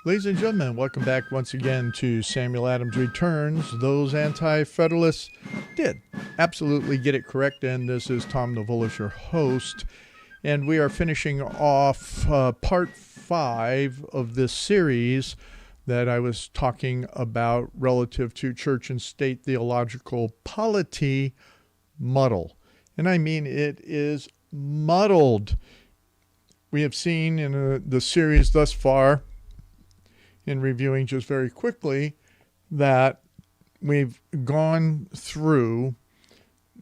Ladies and gentlemen, welcome back once again to Samuel Adams Returns. Those anti-federalists did absolutely get it correct, and this is Tom Novolis, your host. And we are finishing off part 5 of this series that I was talking about relative to church and state theological polity, muddle. And I mean it is muddled. We have seen in the series thus far, in reviewing just very quickly, that we've gone through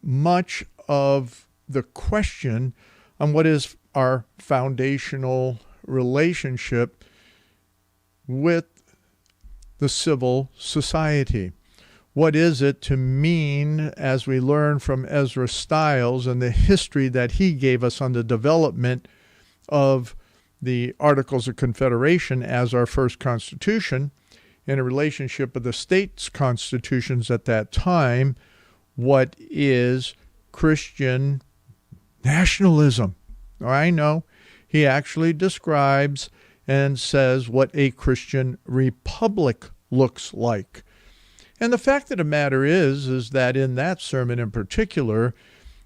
much of the question on what is our foundational relationship with the civil society. What is it to mean, as we learn from Ezra Stiles and the history that he gave us on the development of the Articles of Confederation as our first constitution, in a relationship of the states' constitutions at that time, what is Christian nationalism? I know he actually describes and says what a Christian republic looks like. And the fact of the matter is that in that sermon in particular,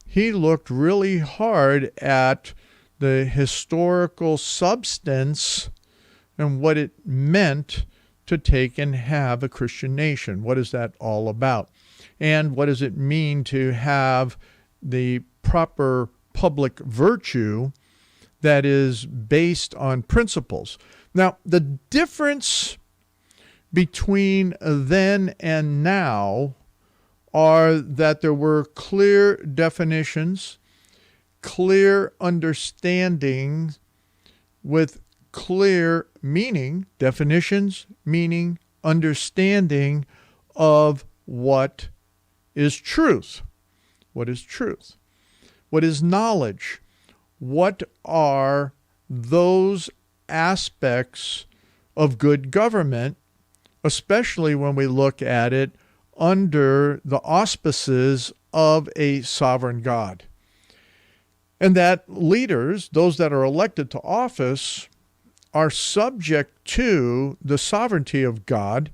he looked really hard at the historical substance and what it meant to take and have a Christian nation. What is that all about? And what does it mean to have the proper public virtue that is based on principles? Now, the difference between then and now are that there were clear definitions, clear understanding with clear meaning, definitions, meaning, understanding of what is truth. What is truth? What is knowledge? What are those aspects of good government, especially when we look at it under the auspices of a sovereign God? And that leaders, those that are elected to office, are subject to the sovereignty of God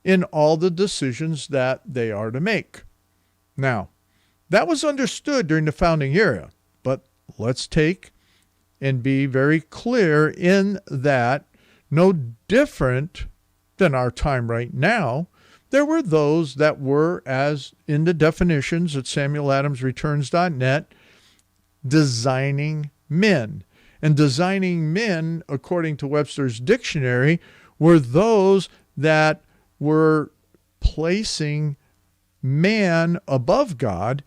in all the decisions that they are to make. Now, that was understood during the founding era, but let's take and be very clear in that, no different than our time right now, there were those that were, as in the definitions at SamuelAdamsReturns.net, designing men. And designing men, according to Webster's dictionary, were those that were placing man above God,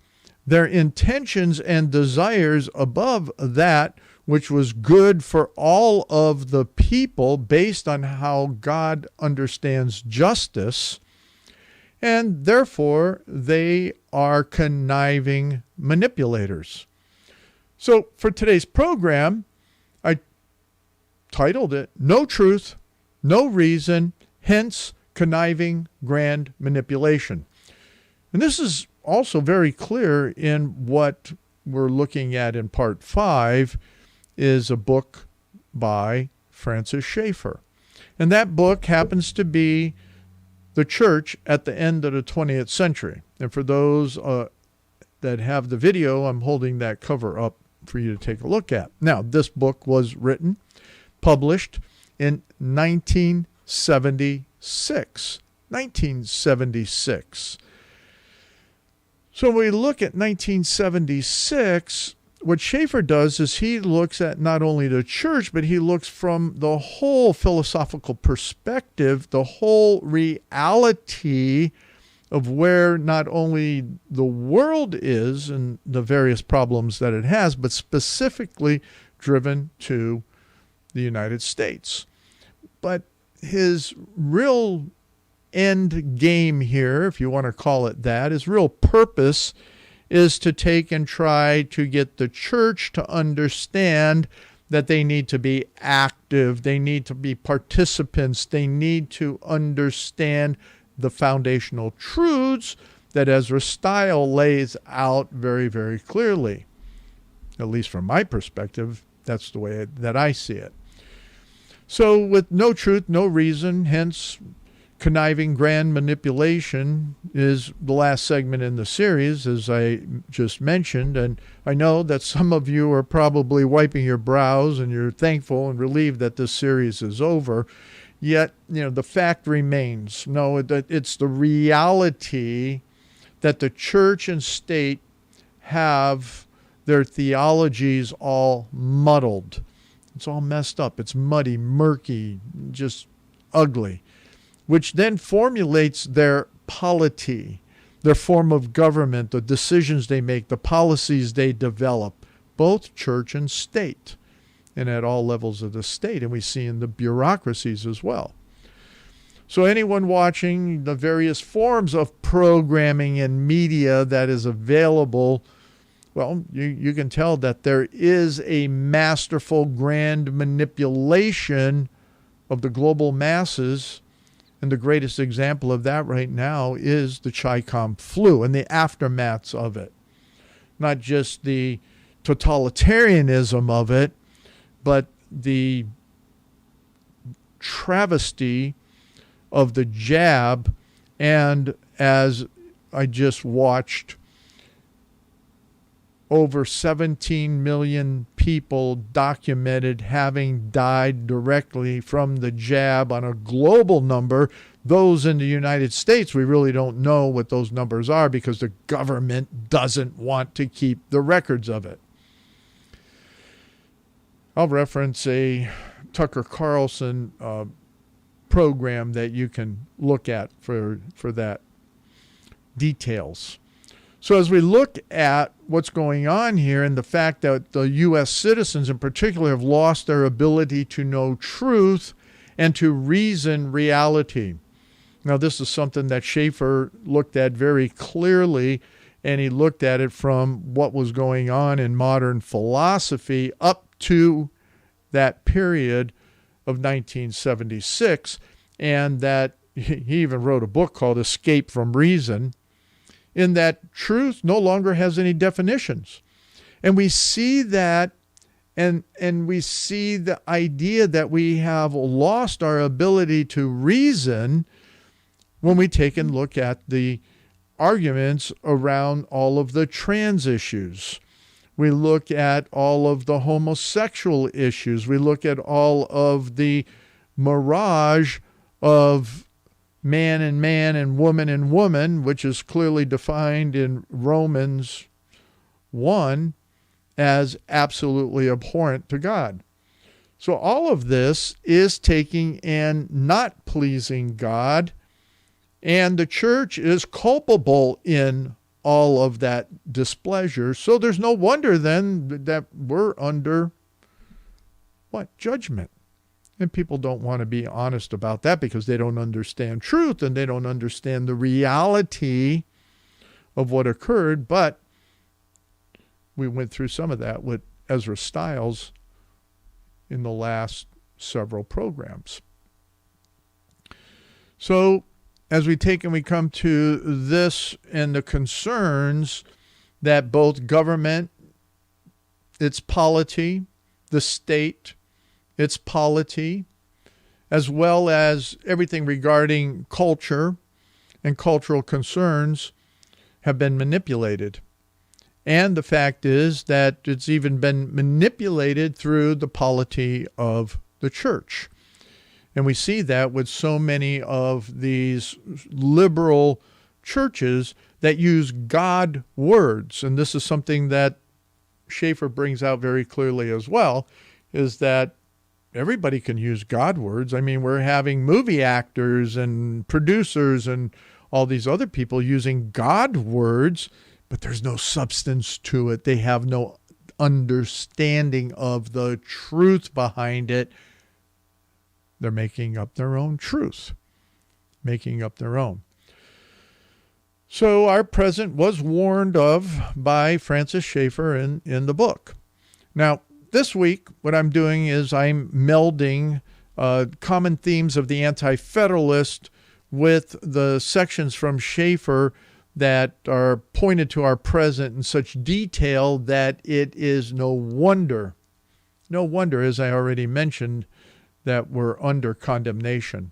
their intentions and desires above that which was good for all of the people based on how God understands justice, and therefore they are conniving manipulators. So for today's program, I titled it, No Truth, No Reason, Hence Conniving Grand Manipulation. And this is also very clear in what we're looking at in part 5, is a book by Francis Schaeffer. And that book happens to be The Church at the End of the 20th Century. And for those that have the video, I'm holding that cover up for you to take a look at. Now, this book was written, published in 1976. 1976. So when we look at 1976, what Schaeffer does is he looks at not only the church, but he looks from the whole philosophical perspective, the whole reality of where not only the world is and the various problems that it has, but specifically driven to the United States. But his real end game here, if you want to call it that, his real purpose is to take and try to get the church to understand that they need to be active, they need to be participants, they need to understand the foundational truths that Ezra Stiles lays out very, very clearly. At least from my perspective, that's the way that I see it. So with no truth, no reason, hence Conniving Grand Manipulation is the last segment in the series, as I just mentioned. And I know that some of you are probably wiping your brows and you're thankful and relieved that this series is over. Yet, the fact remains. No, it's the reality that the church and state have their theologies all muddled. It's all messed up. It's muddy, murky, just ugly, which then formulates their polity, their form of government, the decisions they make, the policies they develop, both church and state, and at all levels of the state. And we see in the bureaucracies as well. So anyone watching the various forms of programming and media that is available, well, you can tell that there is a masterful grand manipulation of the global masses. And the greatest example of that right now is the ChicomFlu and the aftermaths of it. Not just the totalitarianism of it, but the travesty of the jab. And as I just watched, over 17 million people documented having died directly from the jab on a global number. Those in the United States, we really don't know what those numbers are because the government doesn't want to keep the records of it. I'll reference a Tucker Carlson program that you can look at for that details. So as we look at what's going on here and the fact that the U.S. citizens in particular have lost their ability to know truth and to reason reality. Now, this is something that Schaeffer looked at very clearly, and he looked at it from what was going on in modern philosophy up to that period of 1976, and that he even wrote a book called Escape from Reason, in that truth no longer has any definitions. And we see that, and we see the idea that we have lost our ability to reason when we take and look at the arguments around all of the trans issues. We look at all of the homosexual issues. We look at all of the mirage of man and woman, which is clearly defined in Romans 1 as absolutely abhorrent to God. So all of this is taking and not pleasing God, and the church is culpable in all of that displeasure. So there's no wonder then that we're under judgment. And people don't want to be honest about that because they don't understand truth and they don't understand the reality of what occurred. But we went through some of that with Ezra Stiles in the last several programs. So as we take and we come to this and the concerns that both government, its polity, the state, its polity, as well as everything regarding culture and cultural concerns have been manipulated. And the fact is that it's even been manipulated through the polity of the church. And we see that with so many of these liberal churches that use God words. And this is something that Schaeffer brings out very clearly as well, is that everybody can use God words. I mean, we're having movie actors and producers and all these other people using God words, but there's no substance to it. They have no understanding of the truth behind it. They're making up their own truth, making up their own. So our president was warned of by Francis Schaeffer in the book. Now, this week, what I'm doing is I'm melding common themes of the Anti-Federalist with the sections from Schaeffer that are pointed to our president in such detail that it is no wonder, as I already mentioned, that were under condemnation.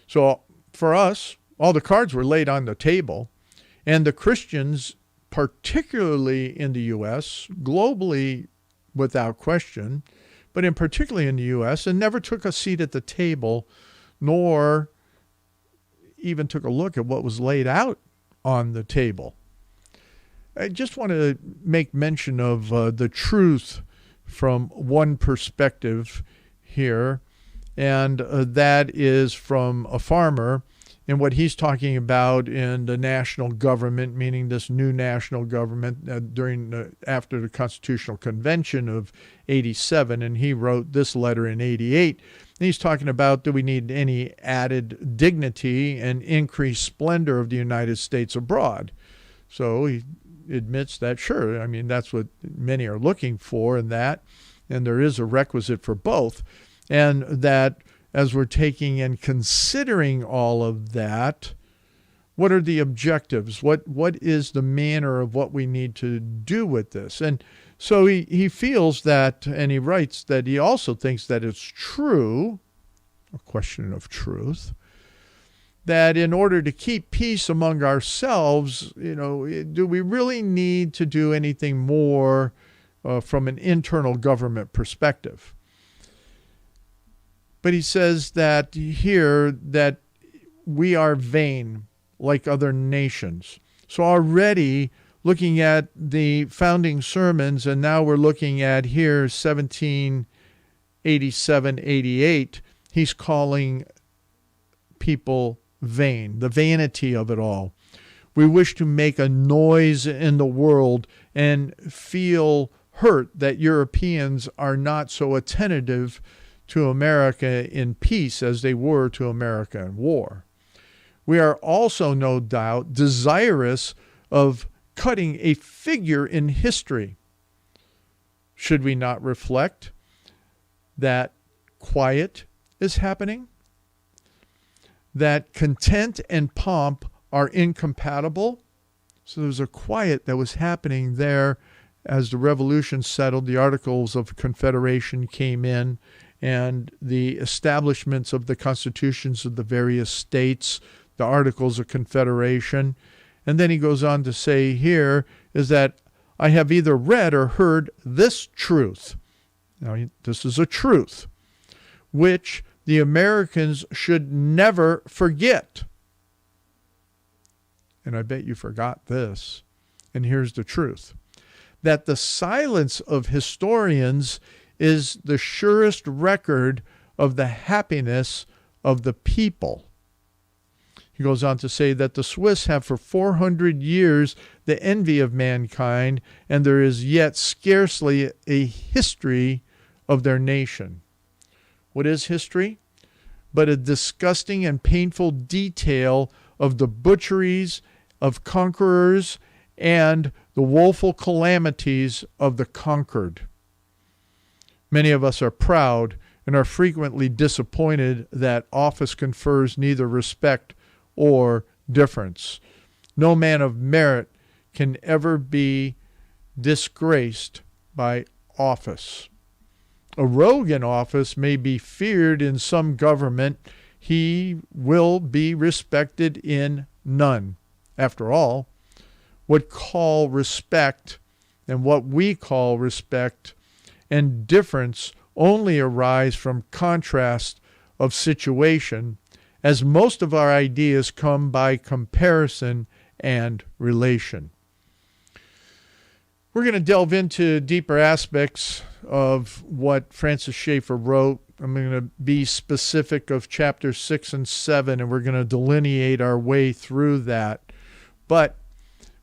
So for us, all the cards were laid on the table, and the Christians, particularly in the U.S., globally without question, but in particularly in the U.S., and never took a seat at the table, nor even took a look at what was laid out on the table. I just want to make mention of the truth from one perspective here, and that is from a farmer, and what he's talking about in the national government, meaning this new national government after the Constitutional Convention of 87, and he wrote this letter in 88. And he's talking about, do we need any added dignity and increased splendor of the United States abroad? So he admits that, sure, I mean, that's what many are looking for in that, and there is a requisite for both, and that as we're taking and considering all of that, what are the objectives? What is the manner of what we need to do with this? And so he feels that, and he writes that he also thinks that it's true, a question of truth, that in order to keep peace among ourselves, do we really need to do anything more from an internal government perspective? But he says that here that we are vain like other nations. So already looking at the founding sermons, and now we're looking at here 1787, 88, he's calling people vain, the vanity of it all. We wish to make a noise in the world and feel hurt that Europeans are not so attentive to America in peace as they were to America in war. We are also, no doubt, desirous of cutting a figure in history. Should we not reflect that quiet is happening? That content and pomp are incompatible? So there's a quiet that was happening there as the revolution settled, the Articles of Confederation came in, and the establishments of the constitutions of the various states, the Articles of Confederation. And then he goes on to say here is that I have either read or heard this truth. Now, this is a truth, which the Americans should never forget. And I bet you forgot this. And here's the truth. That the silence of historians is the surest record of the happiness of the people. He goes on to say that the Swiss have for 400 years the envy of mankind, and there is yet scarcely a history of their nation. What is history? But a disgusting and painful detail of the butcheries of conquerors and the woeful calamities of the conquered. Many of us are proud and are frequently disappointed that office confers neither respect or difference. No man of merit can ever be disgraced by office. A rogue in office may be feared in some government. He will be respected in none. After all, what call respect and what we call respect and difference only arise from contrast of situation, as most of our ideas come by comparison and relation. We're going to delve into deeper aspects of what Francis Schaeffer wrote. I'm going to be specific of chapters 6 and 7, and we're going to delineate our way through that. But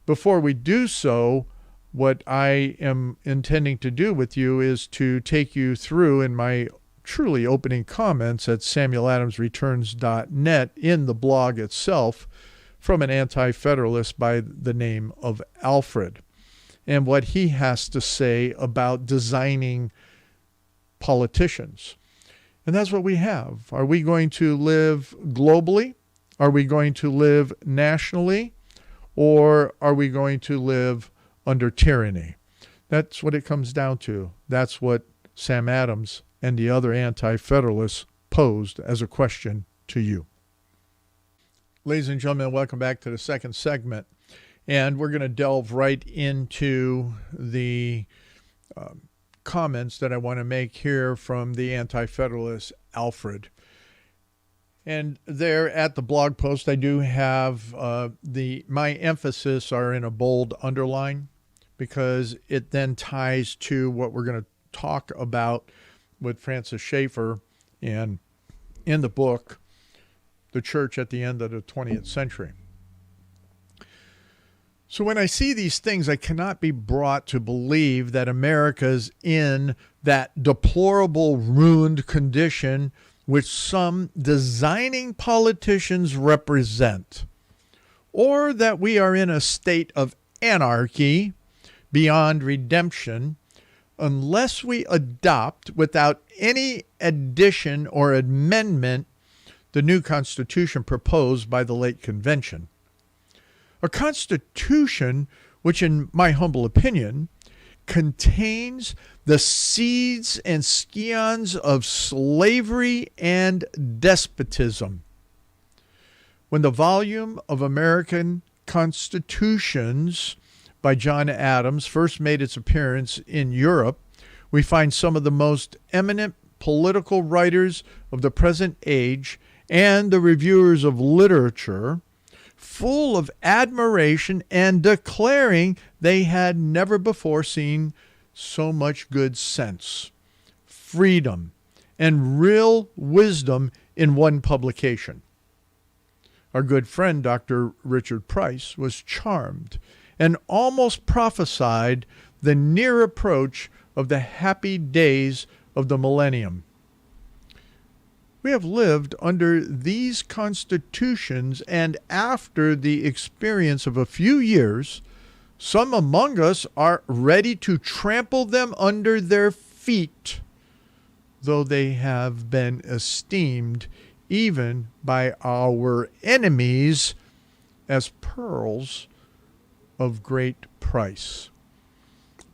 before we do so, what I am intending to do with you is to take you through in my truly opening comments at SamuelAdamsReturns.net in the blog itself from an anti-federalist by the name of Alfred, and what he has to say about designing politicians. And that's what we have. Are we going to live globally? Are we going to live nationally? Or are we going to live under tyranny? That's what it comes down to. That's what Sam Adams and the other anti-federalists posed as a question to you. Ladies and gentlemen, welcome back to the second segment. And we're going to delve right into the comments that I want to make here from the anti-federalist Alfred. And there at the blog post, I do have my emphasis are in a bold underline, because it then ties to what we're going to talk about with Francis Schaeffer and in the book, The Church at the End of the 20th Century. So when I see these things, I cannot be brought to believe that America's in that deplorable, ruined condition which some designing politicians represent, or that we are in a state of anarchy beyond redemption, unless we adopt, without any addition or amendment, the new Constitution proposed by the late convention. A Constitution which, in my humble opinion, contains the seeds and scions of slavery and despotism. When the volume of American Constitutions by John Adams first made its appearance in Europe, we find some of the most eminent political writers of the present age and the reviewers of literature full of admiration and declaring they had never before seen so much good sense, freedom, and real wisdom in one publication. Our good friend, Dr. Richard Price, was charmed and almost prophesied the near approach of the happy days of the millennium. We have lived under these constitutions, and after the experience of a few years, some among us are ready to trample them under their feet, though they have been esteemed even by our enemies as pearls of great price.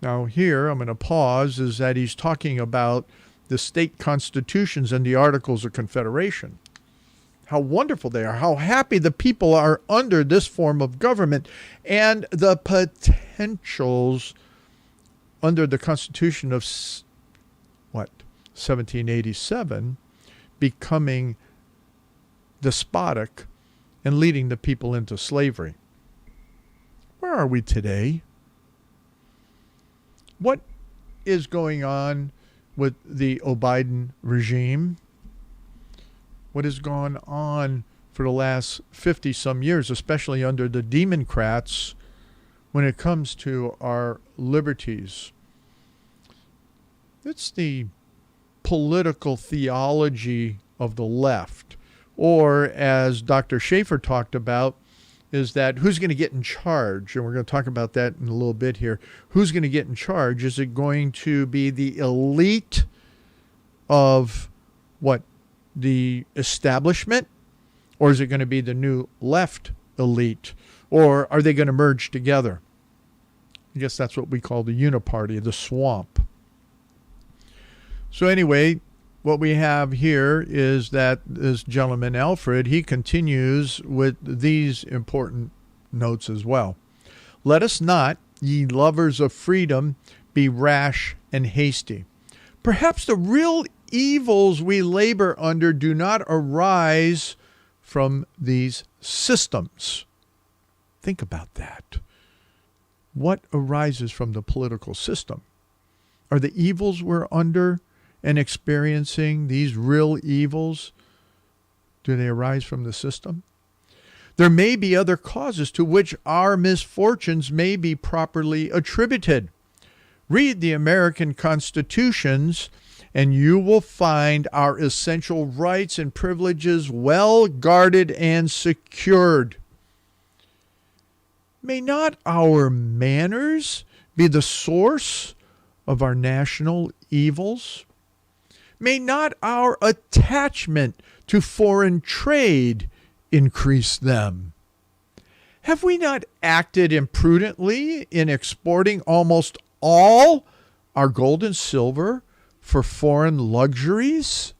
Now here, I'm going to pause, is that he's talking about the state constitutions and the Articles of Confederation. How wonderful they are, how happy the people are under this form of government, and the potentials under the Constitution of 1787 becoming despotic and leading the people into slavery. Where are we today? What is going on with the Biden regime? What has gone on for the last 50-some years, especially under the Democrats, when it comes to our liberties? It's the political theology of the left, or as Dr. Schaeffer talked about, is that who's going to get in charge? And we're going to talk about that in a little bit here. Who's going to get in charge? Is it going to be the elite of the establishment? Or is it going to be the new left elite? Or are they going to merge together? I guess that's what we call the uniparty, the swamp. So anyway, what we have here is that this gentleman, Alfred, he continues with these important notes as well. Let us not, ye lovers of freedom, be rash and hasty. Perhaps the real evils we labor under do not arise from these systems. Think about that. What arises from the political system? Are the evils we're under and experiencing, these real evils, do they arise from the system? There may be other causes to which our misfortunes may be properly attributed. Read the American constitutions, and you will find our essential rights and privileges well guarded and secured. May not our manners be the source of our national evils? May not our attachment to foreign trade increase them? Have we not acted imprudently in exporting almost all our gold and silver for foreign luxuries?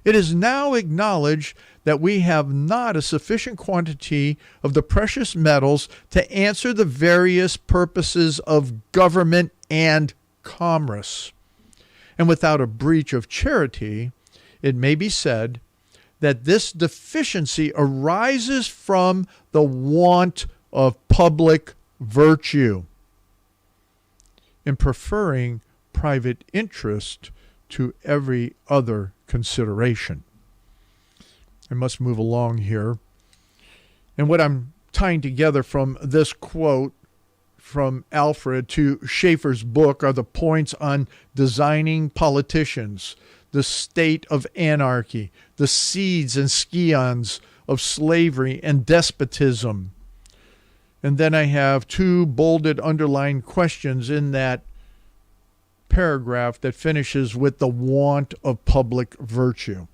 It is now acknowledged that we have not a sufficient quantity of the precious metals to answer the various purposes of government and commerce. And without a breach of charity, it may be said that this deficiency arises from the want of public virtue in preferring private interest to every other consideration. I must move along here. And what I'm tying together from this quote from Alfred to Schaeffer's book are the points on designing politicians, the state of anarchy, the seeds and scions of slavery and despotism. And then I have two bolded, underlined questions in that paragraph that finishes with the want of public virtue.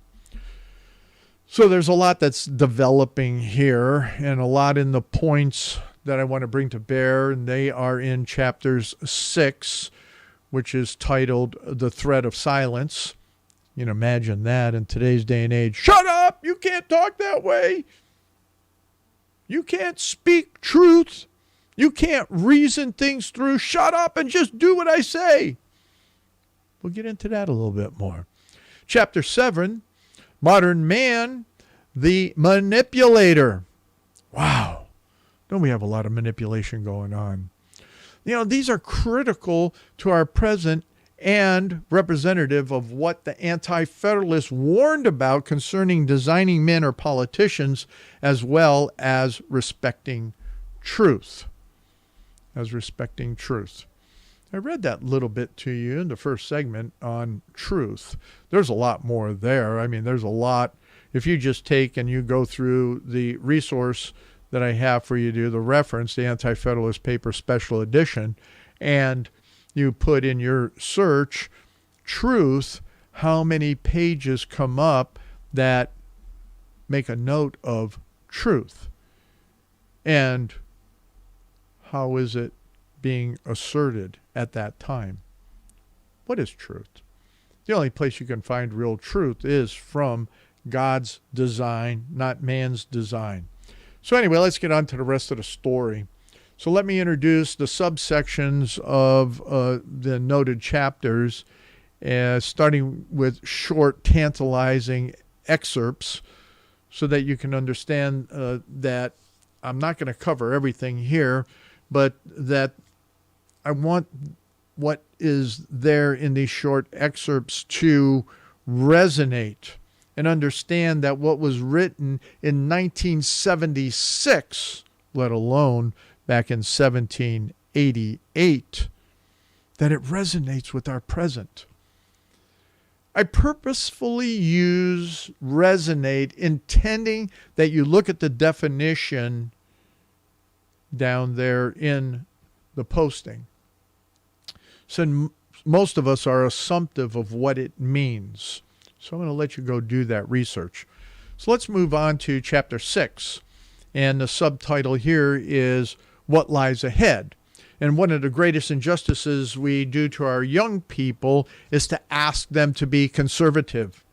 So there's a lot that's developing here and a lot in the points that I want to bring to bear, and they are in chapters 6, which is titled The Threat of Silence. You can imagine that in today's day and age. Shut up! You can't talk that way. You can't speak truth. You can't reason things through. Shut up and just do what I say. We'll get into that a little bit more. Chapter 7, Modern Man, the Manipulator. Wow. Don't we have a lot of manipulation going on? You know, these are critical to our present and representative of what the Anti-Federalists warned about concerning designing men or politicians, as well as respecting truth. As respecting truth. I read that little bit to you in the first segment on truth. There's a lot more there. I mean, there's a lot. If you just take and you go through the resource that I have for you to do, the reference, the Anti-Federalist Paper Special Edition, and you put in your search truth, how many pages come up that make a note of truth? And how is it being asserted at that time? What is truth? The only place you can find real truth is from God's design, not man's design. So anyway, let's get on to the rest of the story. So let me introduce the subsections of the noted chapters, starting with short, tantalizing excerpts so that you can understand that I'm not going to cover everything here, but that I want what is there in these short excerpts to resonate and understand that what was written in 1976, let alone back in 1788, that it resonates with our present. I purposefully use resonate, intending that you look at the definition down there in the posting. So most of us are assumptive of what it means. So I'm going to let you go do that research. So let's move on to chapter 6. And the subtitle here is What Lies Ahead. And one of the greatest injustices we do to our young people is to ask them to be conservative.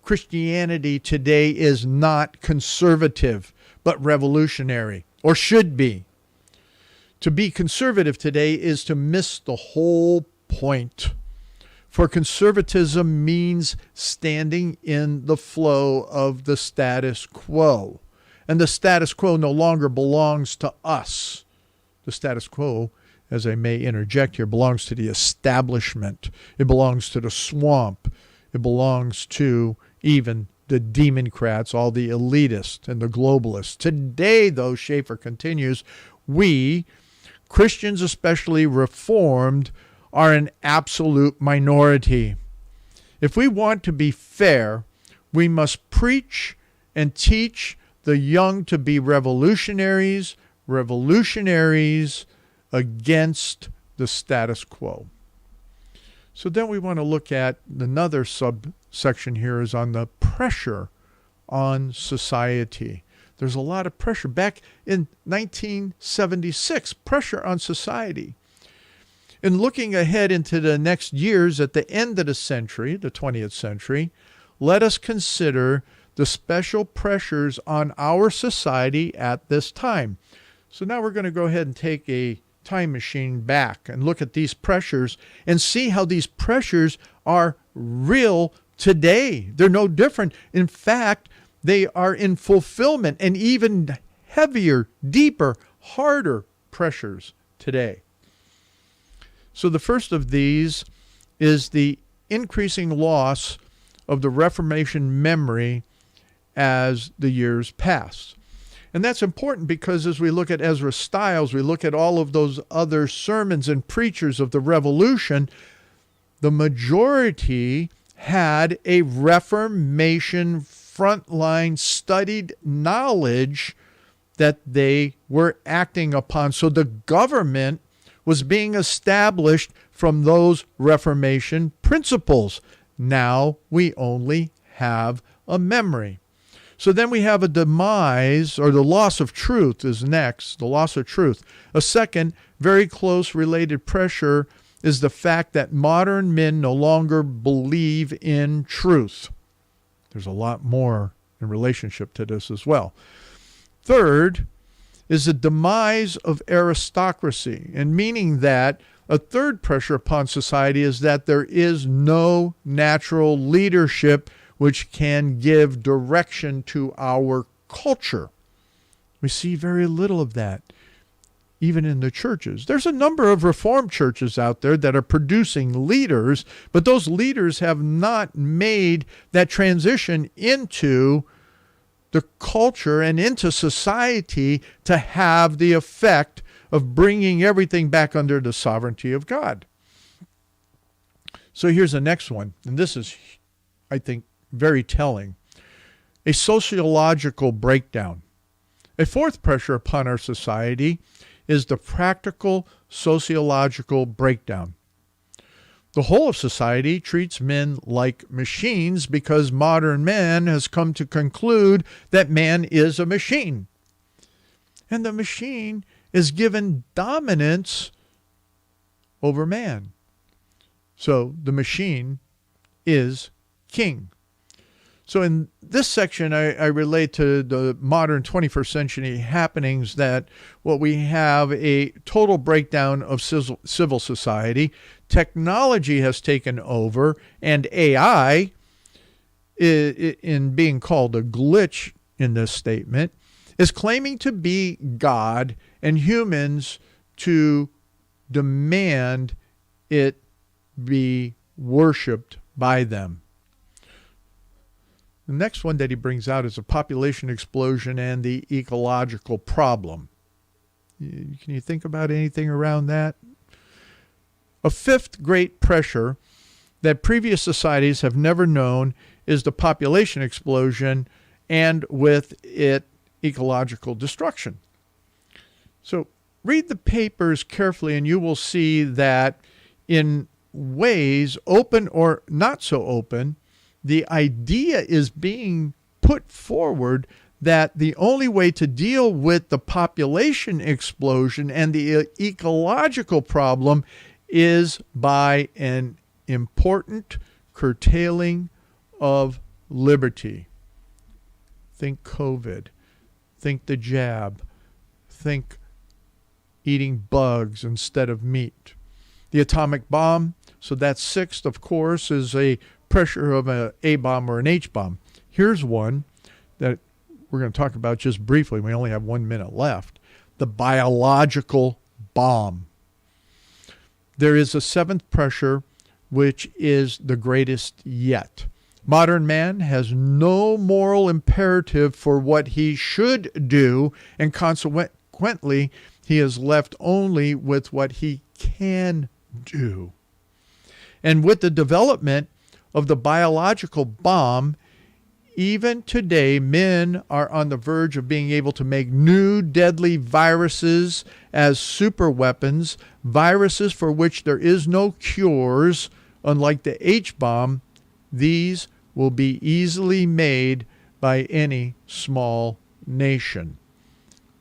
Christianity today is not conservative, but revolutionary, or should be. To be conservative today is to miss the whole point. For conservatism means standing in the flow of the status quo. And the status quo no longer belongs to us. The status quo, as I may interject here, belongs to the establishment. It belongs to the swamp. It belongs to even the democrats, all the elitists and the globalists. Today, though, Schaeffer continues, we, Christians especially Reformed, are an absolute minority. If we want to be fair, we must preach and teach the young to be revolutionaries against the status quo. So then we want to look at another subsection here is on the pressure on society. There's a lot of pressure. Back in 1976, pressure on society. In looking ahead into the next years at the end of the century, the 20th century, let us consider the special pressures on our society at this time. So now we're going to go ahead and take a time machine back and look at these pressures and see how these pressures are real today. They're no different. In fact, they are in fulfillment and even heavier, deeper, harder pressures today. So the first of these is the increasing loss of the Reformation memory as the years pass. And that's important because as we look at Ezra Stiles, we look at all of those other sermons and preachers of the Revolution, the majority had a Reformation frontline studied knowledge that they were acting upon. So the government was being established from those Reformation principles. Now we only have a memory. So then we have a demise, or the loss of truth is next, the loss of truth. A second, very close related pressure is the fact that modern men no longer believe in truth. There's a lot more in relationship to this as well. Third is the demise of aristocracy, and meaning that a third pressure upon society is that there is no natural leadership which can give direction to our culture. We see very little of that, even in the churches. There's a number of Reformed churches out there that are producing leaders, but those leaders have not made that transition into the culture and into society to have the effect of bringing everything back under the sovereignty of God. So here's the next one, and this is, I think, very telling. A sociological breakdown. A fourth pressure upon our society is the practical sociological breakdown. The whole of society treats men like machines because modern man has come to conclude that man is a machine. And the machine is given dominance over man. So the machine is king. So in this section, I relate to the modern 21st century happenings that what we have a total breakdown of civil society. Technology has taken over, and AI, in being called a glitch in this statement, is claiming to be God and humans to demand it be worshipped by them. The next one that he brings out is a population explosion and the ecological problem. Can you think about anything around that? A fifth great pressure that previous societies have never known is the population explosion and with it ecological destruction. So read the papers carefully and you will see that in ways, open or not so open, the idea is being put forward that the only way to deal with the population explosion and the ecological problem is by an important curtailing of liberty. Think COVID. Think the jab. Think eating bugs instead of meat. The atomic bomb. So that sixth, of course, is a pressure of an A bomb or an H bomb. Here's one that we're going to talk about just briefly. We only have 1 minute left. The biological bomb. There is a seventh pressure, which is the greatest yet. Modern man has no moral imperative for what he should do, and consequently, he is left only with what he can do. And with the development of the biological bomb, even today, men are on the verge of being able to make new deadly viruses as super weapons, viruses for which there is no cures. Unlike the H-bomb, these will be easily made by any small nation.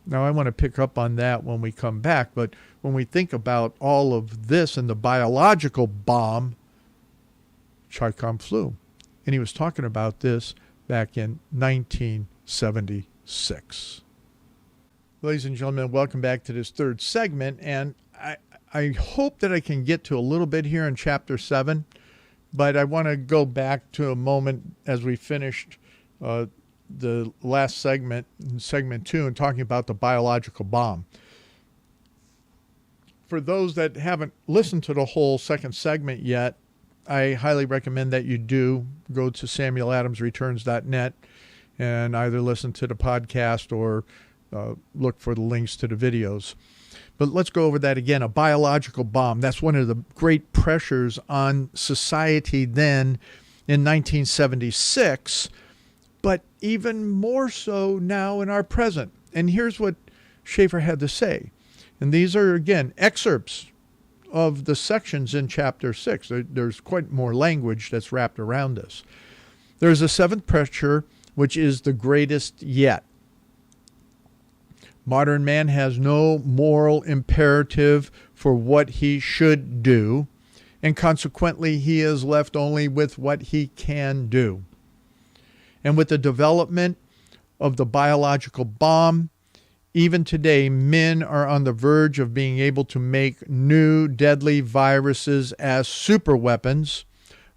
Now, I want to pick up on that when we come back, but when we think about all of this and the biological bomb, ChicomFlu, and he was talking about this back in 1976. Ladies and gentlemen, welcome back to this third segment, and I hope that I can get to a little bit here in Chapter 7, but I want to go back to a moment as we finished the last segment, segment 2, and talking about the biological bomb. For those that haven't listened to the whole second segment yet, I highly recommend that you do go to samueladamsreturns.net and either listen to the podcast or look for the links to the videos. But let's go over that again. A biological bomb. That's one of the great pressures on society then in 1976, but even more so now in our present. And here's what Schaeffer had to say. And these are, again, excerpts of the sections in Chapter 6. There's quite more language that's wrapped around this. There's a seventh pressure, which is the greatest yet. Modern man has no moral imperative for what he should do, and consequently he is left only with what he can do. And with the development of the biological bomb, even today, men are on the verge of being able to make new deadly viruses as superweapons,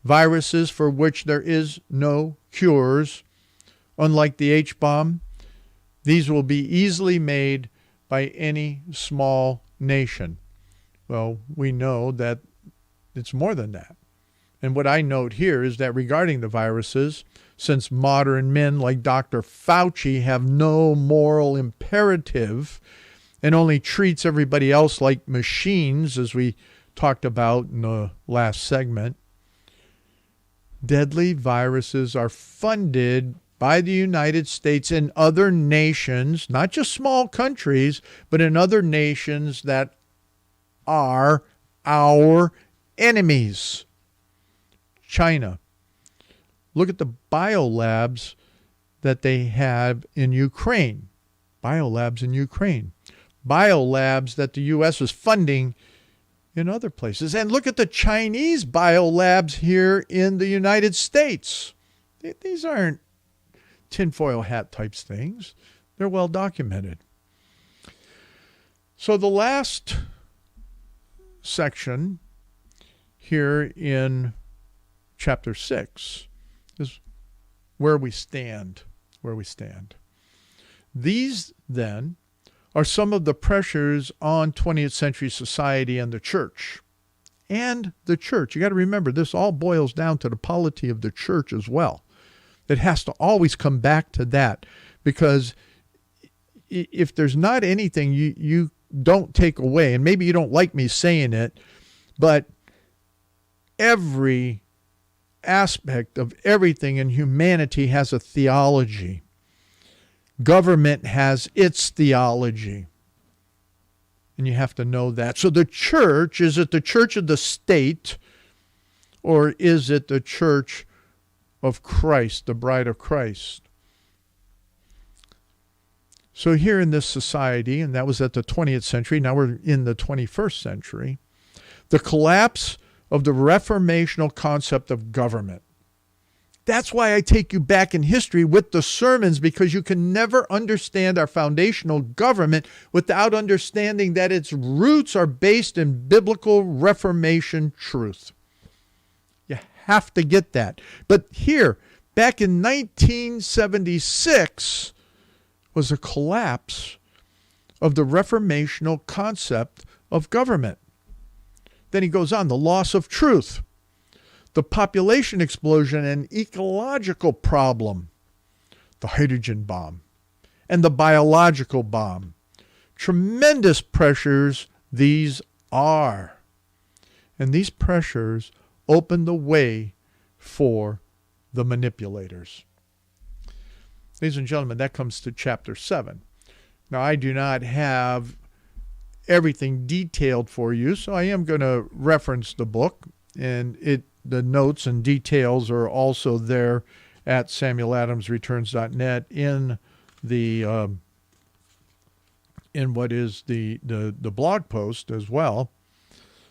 viruses for which there is no cures. Unlike the H-bomb, these will be easily made by any small nation. Well, we know that it's more than that. And what I note here is that regarding the viruses, since modern men like Dr. Fauci have no moral imperative and only treats everybody else like machines, as we talked about in the last segment, deadly viruses are funded by the United States and other nations, not just small countries, but in other nations that are our enemies. China. Look at the biolabs that they have in Ukraine. Biolabs in Ukraine. Biolabs that the U.S. is funding in other places. And look at the Chinese biolabs here in the United States. These aren't tinfoil hat types things. They're well documented. So the last section here in Chapter 6 is where we stand. These, then, are some of the pressures on 20th century society and the church. And the church. You got to remember, this all boils down to the polity of the church as well. It has to always come back to that, because if there's not anything you don't take away, and maybe you don't like me saying it, but every aspect of everything in humanity has a theology. Government has its theology. And you have to know that. So the church, is it the church of the state, or is it the church of Christ, the bride of Christ? So here in this society, and that was at the 20th century, now we're in the 21st century, the collapse of the reformational concept of government. That's why I take you back in history with the sermons, because you can never understand our foundational government without understanding that its roots are based in biblical Reformation truth. You have to get that. But here, back in 1976, was a collapse of the reformational concept of government. Then he goes on, the loss of truth, the population explosion and ecological problem, the hydrogen bomb, and the biological bomb. Tremendous pressures these are. And these pressures open the way for the manipulators. Ladies and gentlemen, that comes to Chapter 7. Now, I do not have everything detailed for you, so I am going to reference the book, and the notes and details are also there at samueladamsreturns.net in the in what is the blog post as well.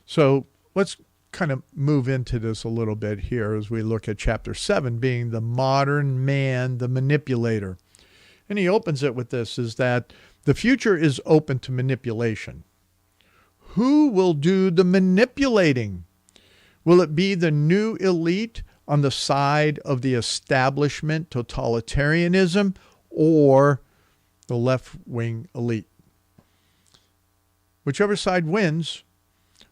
So let's kind of move into this a little bit here as we look at chapter 7, being the modern man, the manipulator. And he opens it with this, is that the future is open to manipulation. Who will do the manipulating? Will it be the new elite on the side of the establishment totalitarianism, or the left-wing elite? Whichever side wins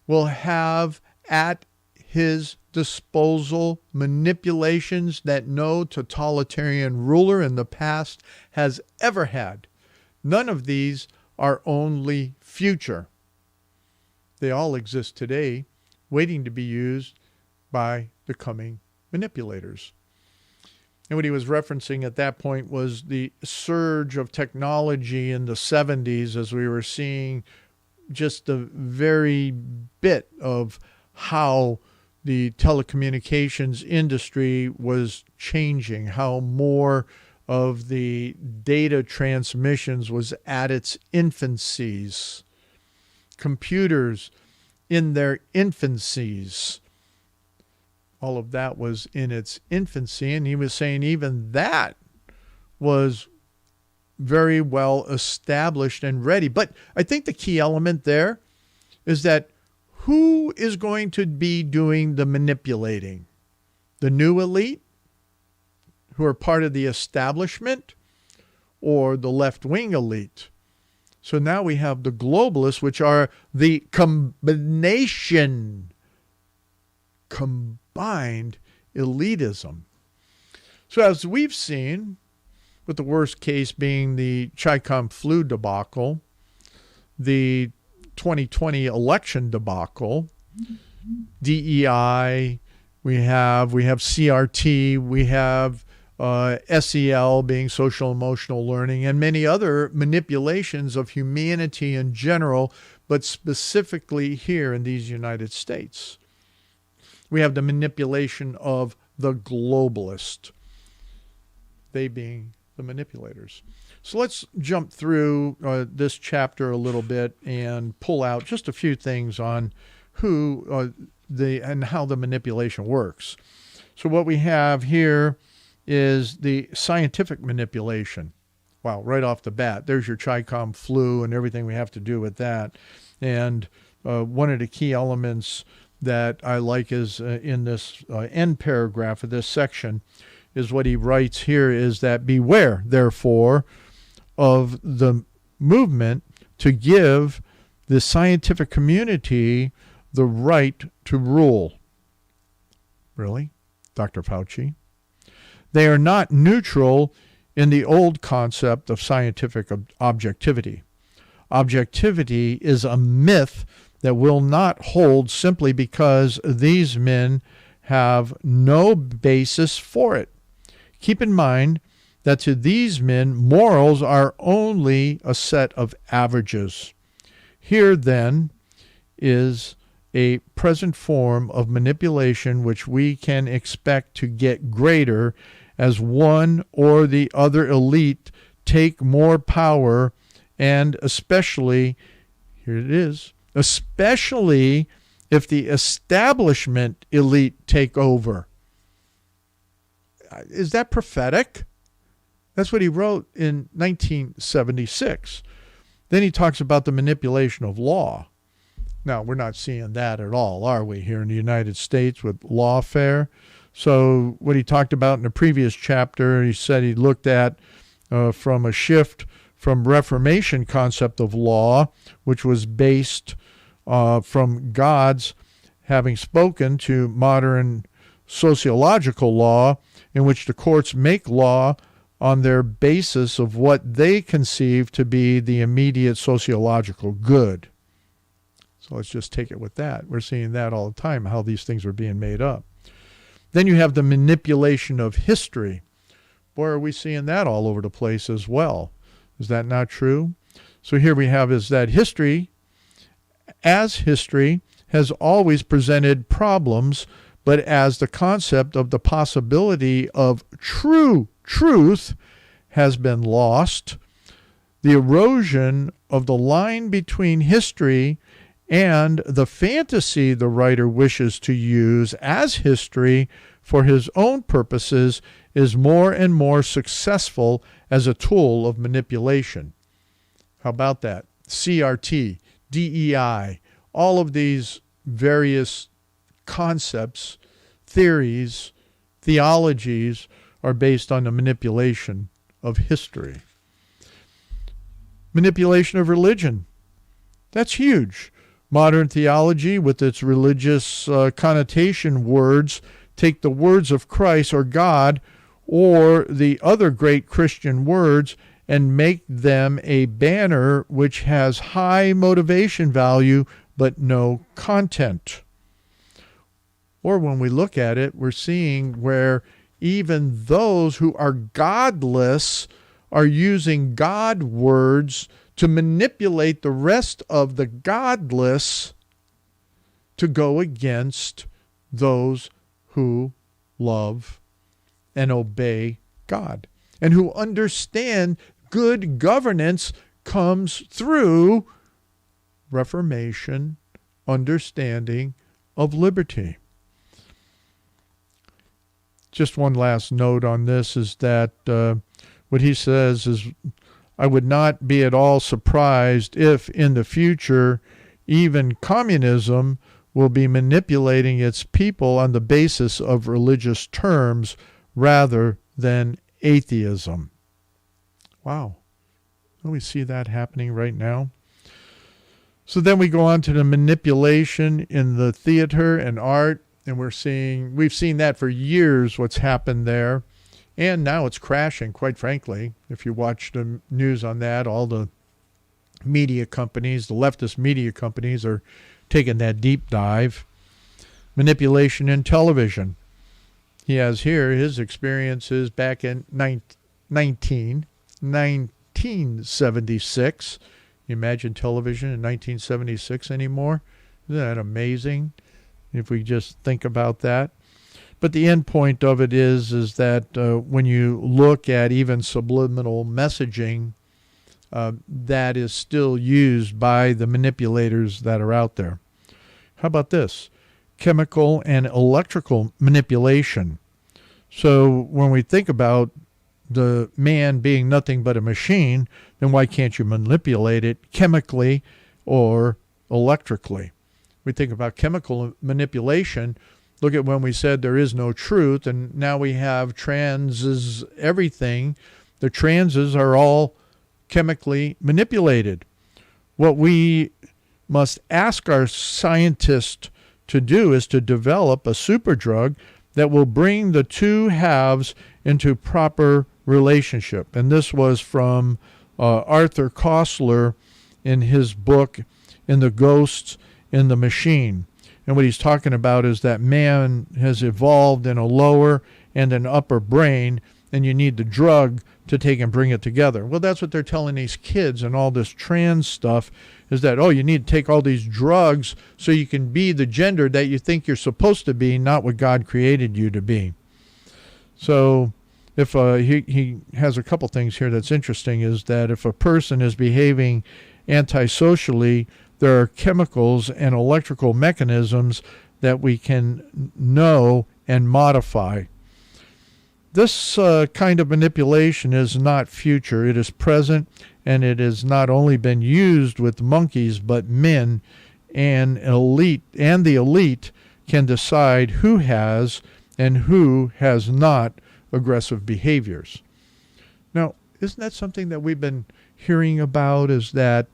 will have at his disposal manipulations that no totalitarian ruler in the past has ever had. None of these are only future. They all exist today, waiting to be used by the coming manipulators. And what he was referencing at that point was the surge of technology in the 70s, as we were seeing just the very bit of how the telecommunications industry was changing, how more of the data transmissions was at its infancies. Computers in their infancies. All of that was in its infancy, and he was saying even that was very well established and ready. But I think the key element there is that who is going to be doing the manipulating? The new elite, who are part of the establishment, or the left-wing elite? So now we have the globalists, which are the combined elitism. So as we've seen, with the worst case being the ChicomFlu debacle, the 2020 election debacle, DEI, we have CRT, we have SEL being social emotional learning, and many other manipulations of humanity in general, but specifically here in these United States. We have the manipulation of the globalist, they being the manipulators. So let's jump through this chapter a little bit and pull out just a few things on who and how the manipulation works. So what we have here is the scientific manipulation. Wow, right off the bat, there's your ChicomFlu and everything we have to do with that. And one of the key elements that I like is in this end paragraph of this section is what he writes here, is that beware, therefore, of the movement to give the scientific community the right to rule. Really? Dr. Fauci? They are not neutral in the old concept of scientific objectivity. Objectivity is a myth that will not hold simply because these men have no basis for it. Keep in mind that to these men, morals are only a set of averages. Here, then, is a present form of manipulation which we can expect to get greater as one or the other elite take more power, and especially, here it is, especially if the establishment elite take over. Is that prophetic? That's what he wrote in 1976. Then he talks about the manipulation of law. Now, we're not seeing that at all, are we, here in the United States with lawfare? So what he talked about in the previous chapter, he said he looked at from a shift from Reformation concept of law, which was based from God's having spoken, to modern sociological law, in which the courts make law on their basis of what they conceive to be the immediate sociological good. So let's just take it with that. We're seeing that all the time, how these things are being made up. Then you have the manipulation of history. Boy, are we seeing that all over the place as well. Is that not true? So here we have is that history, as history, has always presented problems, but as the concept of the possibility of true truth has been lost, the erosion of the line between history and the fantasy the writer wishes to use as history for his own purposes is more and more successful as a tool of manipulation. How about that? CRT, DEI, all of these various concepts, theories, theologies are based on the manipulation of history. Manipulation of religion. That's huge. Modern theology, with its religious connotation words, take the words of Christ or God or the other great Christian words and make them a banner which has high motivation value but no content. Or when we look at it, we're seeing where even those who are godless are using God words to manipulate the rest of the godless to go against those who love and obey God and who understand good governance comes through Reformation understanding of liberty. Just one last note on this is that what he says is, I would not be at all surprised if in the future even communism will be manipulating its people on the basis of religious terms rather than atheism. Wow. Don't we see that happening right now? So then we go on to the manipulation in the theater and art, and we've seen that for years, what's happened there. And now it's crashing, quite frankly. If you watch the news on that, all the media companies, the leftist media companies are taking that deep dive. Manipulation in television. He has here his experiences back in 1976. You imagine television in 1976 anymore? Isn't that amazing? If we just think about that. But the end point of it is that when you look at even subliminal messaging, that is still used by the manipulators that are out there. How about this? Chemical and electrical manipulation. So when we think about the man being nothing but a machine, then why can't you manipulate it chemically or electrically? We think about chemical manipulation. Look at when we said there is no truth, and now we have transes, everything. The transes are all chemically manipulated. What we must ask our scientists to do is to develop a superdrug that will bring the two halves into proper relationship. And this was from Arthur Koestler in his book, In the Ghosts in the Machine. And what he's talking about is that man has evolved in a lower and an upper brain, and you need the drug to take and bring it together. Well, that's what they're telling these kids and all this trans stuff is that, oh, you need to take all these drugs so you can be the gender that you think you're supposed to be, not what God created you to be. So if he has a couple things here that's interesting is that if a person is behaving antisocially, there are chemicals and electrical mechanisms that we can know and modify. This kind of manipulation is not future. It is present, and it has not only been used with monkeys, but men and the elite can decide who has and who has not aggressive behaviors. Now, isn't that something that we've been hearing about, is that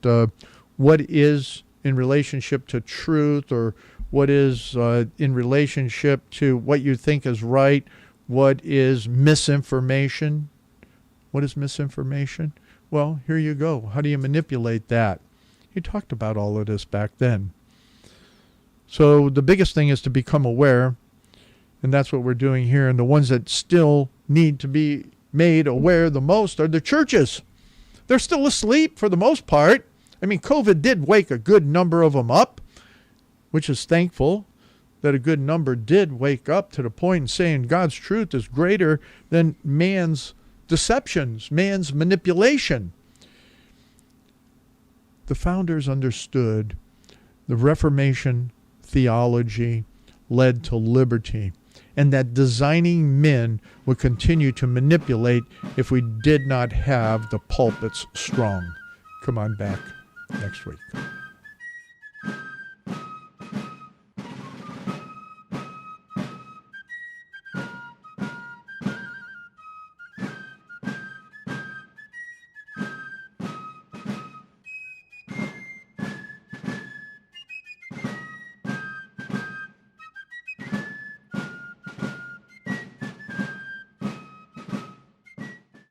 what is in relationship to truth, or what is in relationship to what you think is right, what is misinformation? What is misinformation? Well, here you go. How do you manipulate that? He talked about all of this back then. So the biggest thing is to become aware, and that's what we're doing here. And the ones that still need to be made aware the most are the churches. They're still asleep for the most part. I mean, COVID did wake a good number of them up, which is thankful that a good number did wake up to the point in saying God's truth is greater than man's deceptions, man's manipulation. the founders understood the Reformation theology led to liberty, and that designing men would continue to manipulate if we did not have the pulpits strong. Come on back next week.